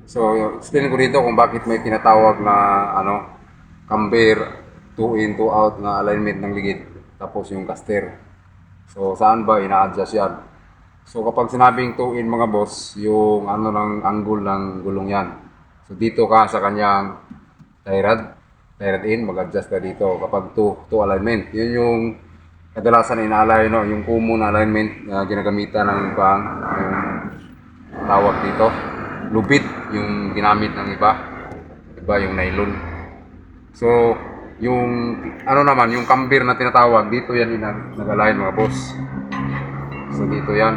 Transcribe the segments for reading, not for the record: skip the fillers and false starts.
So, explain ko dito kung bakit may tinatawag na camber, 2 in, 2 out na alignment ng ligid. Tapos yung caster. So, saan ba ina-adjust yan? So, kapag sinabing 2 in mga boss, yung ng angle ng gulong yan. So, dito ka sa kanyang tie rod in, mag-adjust ka dito. Kapag 2 alignment, yun yung kadalasan ina-align, no? Yung common alignment na ginagamitan ng yung tawag dito. Lubid yung ginamit ng iba yung nylon. So yung naman yung camber na tinatawag dito yan nag-align mga boss. So dito yan,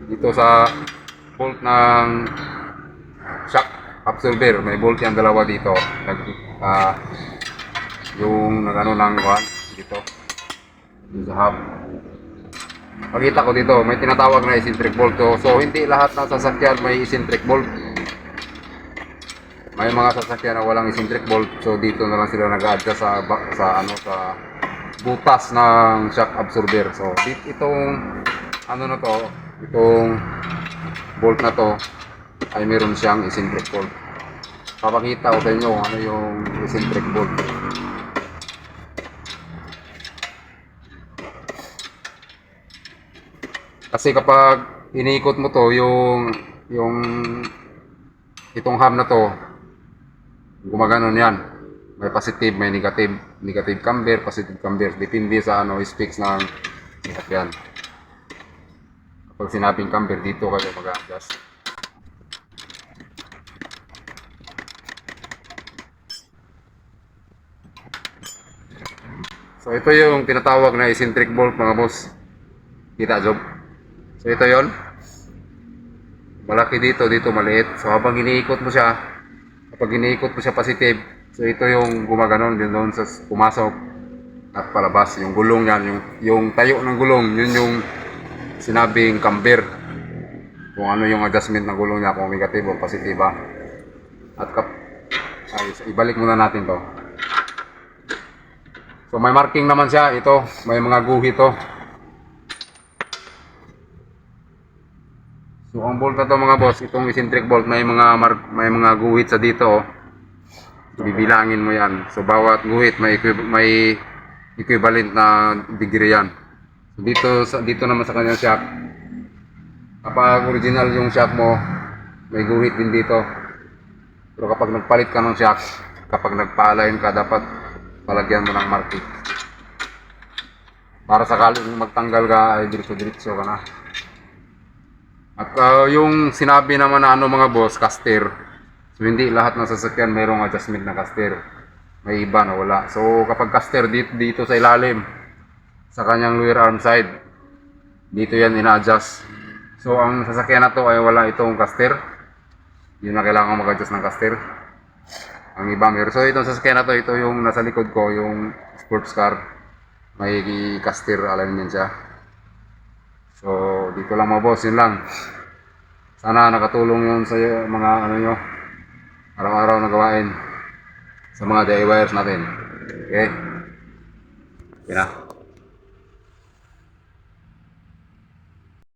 dito sa bolt ng shock absorber, may bolt yan dalawa dito yung ng dito sa hub. Pakita ko dito, may tinatawag na eccentric bolt. So hindi lahat ng sasakyan may eccentric bolt. May mga sasakyan na walang eccentric bolt. So dito na lang sila nag-adjust sa butas ng shock absorber. So itong itong bolt na to ay meron siyang eccentric bolt. Papakita ko sa inyo ano yung eccentric bolt. Kasi kapag iniikot mo to yung itong hub na to, gumaganon yan. May positive, may negative camber, positive camber. Depende sa specs ng sasakyan. Kapag sinabing camber, dito kayo mag-adjust. So ito yung tinatawag na eccentric bolt mga boss. Kita job. So ito yon. Malaki dito maliit. So habang iniikot mo siya, kapag iniikot mo siya positive, so ito yung gumaganon din doon sa pumasok at palabas. Yung gulong yan, yung tayo ng gulong, yun yung sinabing camber. Kung ano yung adjustment ng gulong niya, kung negative o positive ba. At ibalik muna natin to. So may marking naman siya, ito, may mga guhit to. So ang bolt na to mga boss, itong eccentric bolt, may mga guhit sa dito. Bibilangin mo yan. So bawat guhit may equivalent na degree yan. So dito naman sa kanyang shock. Kapag original yung shock mo, may guhit din dito. Pero kapag nagpalit ka ng shock, kapag nagpa-align ka, dapat palagyan mo ng marking. Para sakaling magtanggal ka ay diretso-diretso ka na. At yung sinabi naman na mga boss, caster. So hindi lahat ng sasakyan mayroong adjustment na caster. May iba na wala. So kapag caster dito sa ilalim, sa kanyang lower arm side, dito yan ina-adjust. So ang sasakyan na to ay wala itong caster. Yun na kailangan mag-adjust ng caster. Ang iba meron. So itong sasakyan na to, ito yung nasa likod ko, yung sports car. May caster alignment siya. So, dito lang mga boss, yun lang. Sana nakatulong yun sa mga nyo, araw-araw na gawain sa mga DIYers natin. Okay? Okay na.